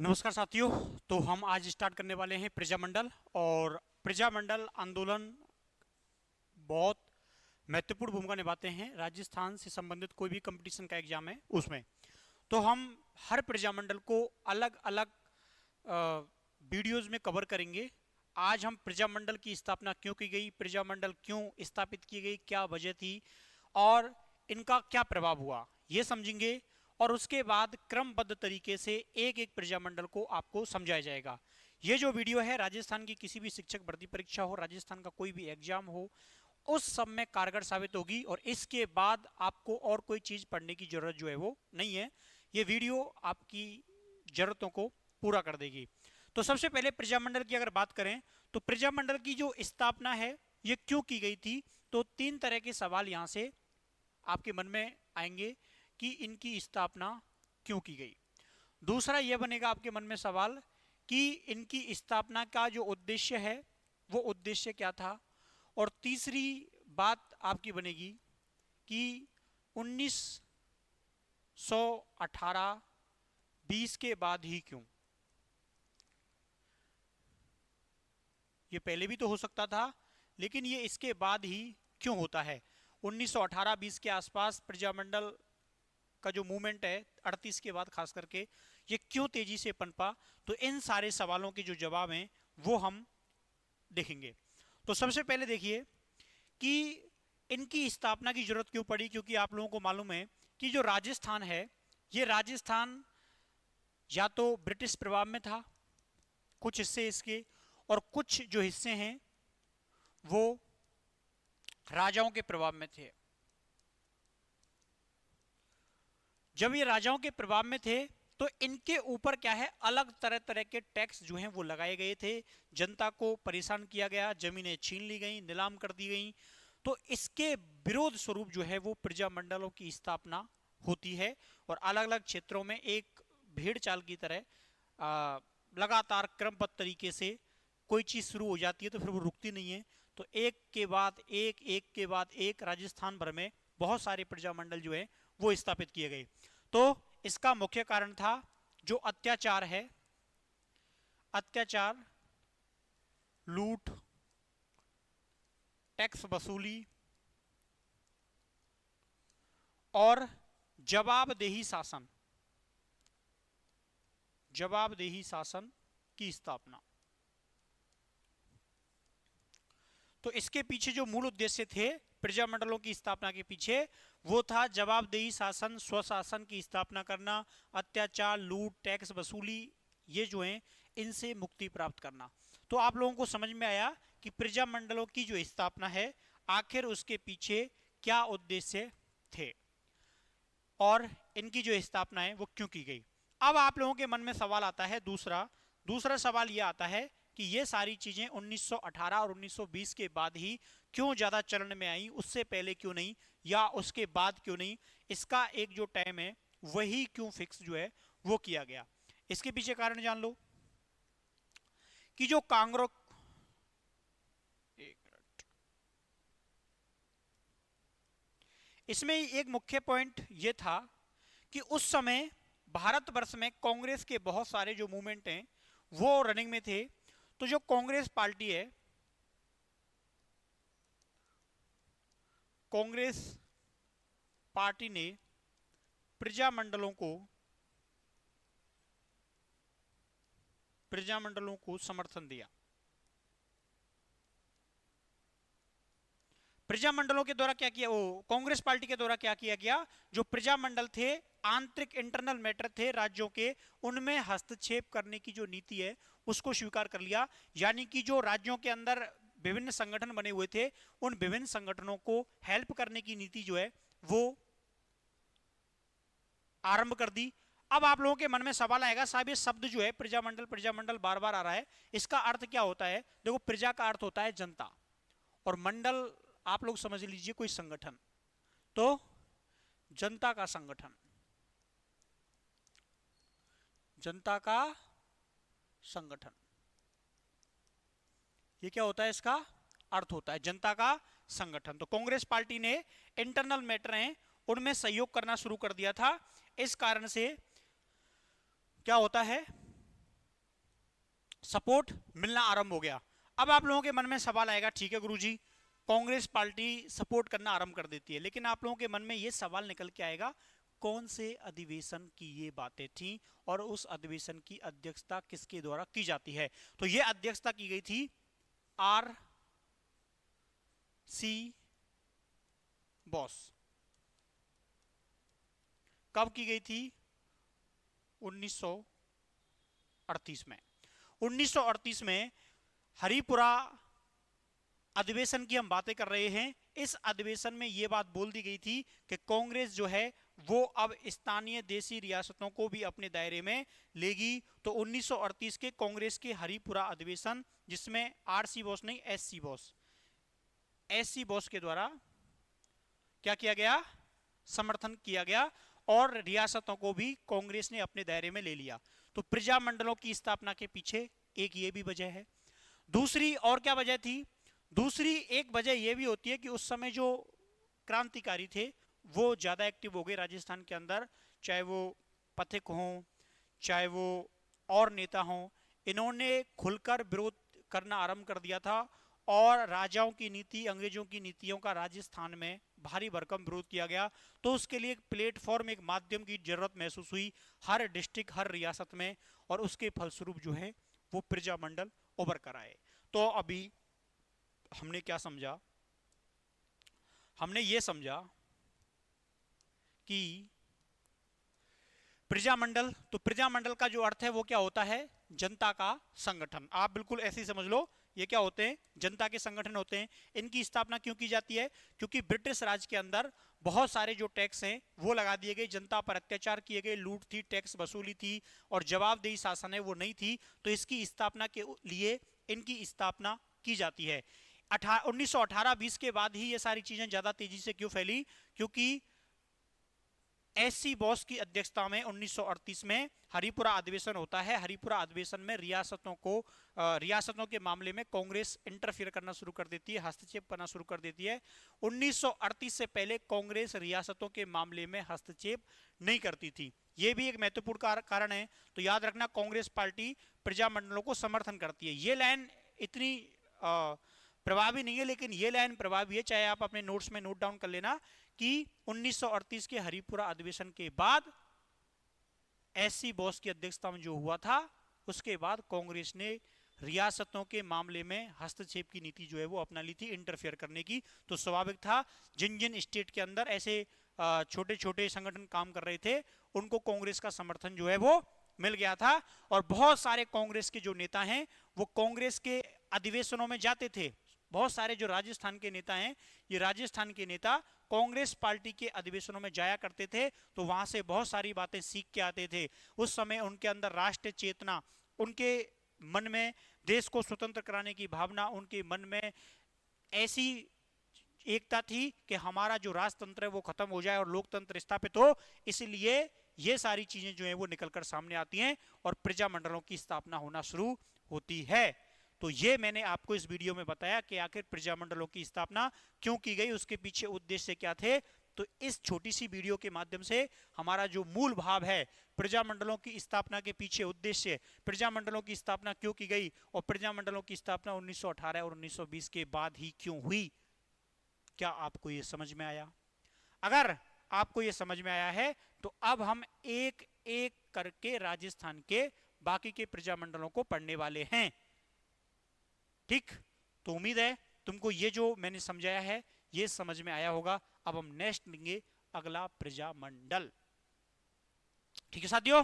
नमस्कार साथियों। तो हम आज स्टार्ट करने वाले हैं प्रजामंडल। और प्रजामंडल आंदोलन बहुत महत्वपूर्ण भूमिका निभाते हैं राजस्थान से संबंधित कोई भी कंपटीशन का एग्जाम है उसमें। तो हम हर प्रजामंडल को अलग अलग वीडियोस में कवर करेंगे। आज हम प्रजामंडल की स्थापना क्यों की गई, प्रजामंडल क्यों स्थापित की गई, क्या वजह थी और इनका क्या प्रभाव हुआ, ये समझेंगे। और उसके बाद क्रमबद्ध तरीके से एक एक प्रजामंडल को आपको समझाया जाएगा। ये जो वीडियो है राजस्थान की किसी भी शिक्षक भर्ती परीक्षा हो, राजस्थान का कोई भी एग्जाम हो, उस सब में कारगर साबित होगी। और इसके बाद आपको और कोई चीज पढ़ने की जरूरत जो है वो नहीं है। ये वीडियो आपकी जरूरतों को पूरा कर देगी। तो सबसे पहले प्रजामंडल की अगर बात करें तो प्रजामंडल की जो स्थापना है ये क्यों की गई थी, तो तीन तरह के सवाल यहां से आपके मन में आएंगे कि इनकी स्थापना क्यों की गई। दूसरा यह बनेगा आपके मन में सवाल कि इनकी स्थापना का जो उद्देश्य है वो उद्देश्य क्या था। और तीसरी बात आपकी बनेगी कि 1918 20 के बाद ही क्यों। ये पहले भी तो हो सकता था, लेकिन ये इसके बाद ही क्यों होता है। 1918-20 के आसपास प्रजामंडल का जो मूवमेंट है 38 के बाद खास करके ये क्यों तेजी से पनपा। तो इन सारे सवालों के जो जवाब हैं वो हम देखेंगे। तो सबसे पहले देखिए कि इनकी स्थापना की जरूरत क्यों पड़ी, क्योंकि आप लोगों को मालूम है कि जो राजस्थान है ये राजस्थान या तो ब्रिटिश प्रभाव में था कुछ हिस्से इसके, और कुछ जो हिस्से हैं वो राजाओं के प्रभाव में थे। जब ये राजाओं के प्रभाव में थे तो इनके ऊपर क्या है, अलग तरह तरह के टैक्स जो हैं वो लगाए गए थे, जनता को परेशान किया गया, जमीनें छीन ली गई, नीलाम कर दी गई। तो इसके विरोध स्वरूप जो है वो प्रजामंडलों की स्थापना होती है। और अलग अलग क्षेत्रों में एक भेड़ चाल की तरह लगातार क्रमबद्ध तरीके से कोई चीज शुरू हो जाती है तो फिर वो रुकती नहीं है। तो एक के बाद एक राजस्थान भर में बहुत सारे प्रजामंडल जो है वो स्थापित किए गए। तो इसका मुख्य कारण था जो अत्याचार है, अत्याचार, लूट, टैक्स वसूली और जवाबदेही शासन, जवाबदेही शासन की स्थापना। तो इसके पीछे जो मूल उद्देश्य थे प्रजामंडलों की स्थापना के पीछे वो था जवाबदेही शासन, स्वशासन की स्थापना करना, अत्याचार, लूट, टैक्स वसूली ये जो है इनसे मुक्ति प्राप्त करना। तो आप लोगों को समझ में आया कि प्रजामंडलों की जो स्थापना है आखिर उसके पीछे क्या उद्देश्य थे और इनकी जो स्थापना है वो क्यों की गई। अब आप लोगों के मन में सवाल आता है दूसरा दूसरा सवाल यह आता है कि ये सारी चीजें 1918 और 1920 के बाद ही क्यों ज्यादा चलन में आई, उससे पहले क्यों नहीं या उसके बाद क्यों नहीं। इसका एक जो टाइम है वही क्यों फिक्स जो है वो किया गया। इसके पीछे कारण जान लो कि जो कांग्रेस, एक मिनट, इसमें एक मुख्य पॉइंट यह था कि उस समय भारतवर्ष में कांग्रेस के बहुत सारे जो मूवमेंट हैं वो रनिंग में थे। तो जो कांग्रेस पार्टी है, कांग्रेस पार्टी ने प्रजामंडलों को समर्थन दिया। प्रजामंडलों के द्वारा क्या किया, वो कांग्रेस पार्टी के द्वारा क्या किया गया, जो प्रजामंडल थे आंतरिक इंटरनल मैटर थे राज्यों के, उनमें हस्तक्षेप करने की जो नीति है उसको स्वीकार कर लिया। यानी कि जो राज्यों के अंदर विभिन्न संगठन बने हुए थे उन विभिन्न संगठनों को हेल्प करने की नीति जो है वो आरंभ कर दी। अब आप लोगों के मन में सवाल आएगा, साहब ये शब्द जो है प्रजामंडल प्रजामंडल बार बार आ रहा है, इसका अर्थ क्या होता है। देखो, प्रजा का अर्थ होता है जनता और मंडल आप लोग समझ लीजिए कोई संगठन। तो जनता का संगठन, जनता का संगठन, ये क्या होता है, इसका अर्थ होता है जनता का संगठन। तो कांग्रेस पार्टी ने इंटरनल मैटर हैं उनमें सहयोग करना शुरू कर दिया था। इस कारण से क्या होता है सपोर्ट मिलना आरंभ हो गया। अब आप लोगों के मन में सवाल आएगा, ठीक है गुरुजी, कांग्रेस पार्टी सपोर्ट करना आरंभ कर देती है, लेकिन आप लोगों के मन में यह सवाल निकल के आएगा, कौन से अधिवेशन की ये बातें थी और उस अधिवेशन की अध्यक्षता किसके द्वारा की जाती है? तो यह अध्यक्षता की गई थी आर सी बॉस। कब की गई थी? 1938 में। 1938 में हरिपुरा अधिवेशन की हम बातें कर रहे हैं। इस अधिवेशन में यह बात बोल दी गई थी कि कांग्रेस जो है वो अब स्थानीय देशी रियासतों को भी अपने दायरे में लेगी। तो 1938 के कांग्रेस के हरिपुरा अधिवेशन, जिसमें आरसी बोस नहीं एससी बोस के द्वारा क्या किया गया? समर्थन किया गया और रियासतों को भी कांग्रेस ने अपने दायरे में ले लिया। तो प्रजा मंडलों की स्थापना के पीछे एक ये भी वजह है। दूसरी और क्या वजह थी? दूसरी एक वजह यह भी होती है कि उस समय जो क्रांतिकारी थे वो ज्यादा एक्टिव हो गए राजस्थान के अंदर, चाहे वो पथिक हों, चाहे वो और नेता हों, इन्होंने खुलकर विरोध करना आरंभ कर दिया था और राजाओं की नीति, अंग्रेजों की नीतियों का राजस्थान में भारी भरकम विरोध किया गया। तो उसके लिए एक प्लेटफॉर्म, एक माध्यम की जरूरत महसूस हुई हर डिस्ट्रिक्ट, हर रियासत में, और उसके फलस्वरूप जो है वो प्रजामंडल उभर कर आए। तो अभी हमने क्या समझा? हमने ये समझा कि प्रजामंडल, तो प्रजामंडल का जो अर्थ है वो क्या होता है? जनता का संगठन। आप बिल्कुल ऐसे ही समझ लो, ये क्या होते हैं? जनता के संगठन होते हैं। इनकी स्थापना क्यों की जाती है? क्योंकि ब्रिटिश राज के अंदर बहुत सारे जो टैक्स हैं वो लगा दिए गए, जनता पर अत्याचार किए गए, लूट थी, टैक्स वसूली थी और जवाबदेही शासन है वो नहीं थी। तो इसकी स्थापना के लिए इनकी स्थापना की जाती है। 1918-20 के बाद ही ये सारी चीजें ज्यादा तेजी से क्यों फैली? क्योंकि एससी बॉस की अध्यक्षता में 1938 में हरिपुरा अधिवेशन होता है। हरिपुरा अधिवेशन में रियासतों के मामले में कांग्रेस इंटरफियर करना शुरू कर देती है, हस्तक्षेप करना शुरू कर देती है। 1938 से पहले कांग्रेस रियासतों के मामले में हस्तक्षेप नहीं करती थी। यह भी एक महत्वपूर्ण कारण है। तो याद रखना, कांग्रेस पार्टी प्रजामंडलों को समर्थन करती है। ये लाइन इतनी प्रभावी नहीं है, लेकिन ये लाइन प्रभावी है, चाहे आप अपने नोट्स में नोट डाउन कर लेना कि 1938 के हरिपुरा अधिवेशन के बाद एससी बॉस की अध्यक्षता में जो हुआ था, उसके बाद कांग्रेस ने रियासतों के मामले में हस्तक्षेप की नीति जो है वो अपना ली थी, इंटरफेयर करने की। तो स्वाभाविक था, जिन जिन स्टेट के अंदर ऐसे छोटे छोटे संगठन काम कर रहे थे उनको कांग्रेस का समर्थन जो है वो मिल गया था। और बहुत सारे कांग्रेस के जो नेता हैं वो कांग्रेस के अधिवेशनों में जाते थे। बहुत सारे जो राजस्थान के नेता हैं, ये राजस्थान के नेता कांग्रेस पार्टी के अधिवेशनों में जाया करते थे, तो वहां से बहुत सारी बातें सीख के आते थे। उस समय उनके अंदर राष्ट्रीय चेतना, उनके मन में देश को स्वतंत्र कराने की भावना, उनके मन में ऐसी एकता थी कि हमारा जो राजतंत्र है वो खत्म हो जाए और लोकतंत्र स्थापित हो। इसलिए ये सारी चीजें जो है वो निकलकर सामने आती हैं और प्रजामंडलों की स्थापना होना शुरू होती है। तो ये मैंने आपको इस वीडियो में बताया कि आखिर प्रजामंडलों की स्थापना क्यों की गई, उसके पीछे उद्देश्य क्या थे। तो इस छोटी सी वीडियो के माध्यम से हमारा जो मूल भाव है, प्रजामंडलों की स्थापना के पीछे उद्देश्य, प्रजामंडलों की स्थापना क्यों की गई और प्रजामंडलों की स्थापना 1918 और 1920 के बाद ही क्यों हुई, क्या आपको ये समझ में आया? अगर आपको ये समझ में आया है तो अब हम एक एक करके राजस्थान के बाकी के प्रजामंडलों को पढ़ने वाले हैं। ठीक, तो उम्मीद है तुमको ये जो मैंने समझाया है ये समझ में आया होगा। अब हम नेक्स्ट लेंगे अगला प्रजामंडल। ठीक है साथियों।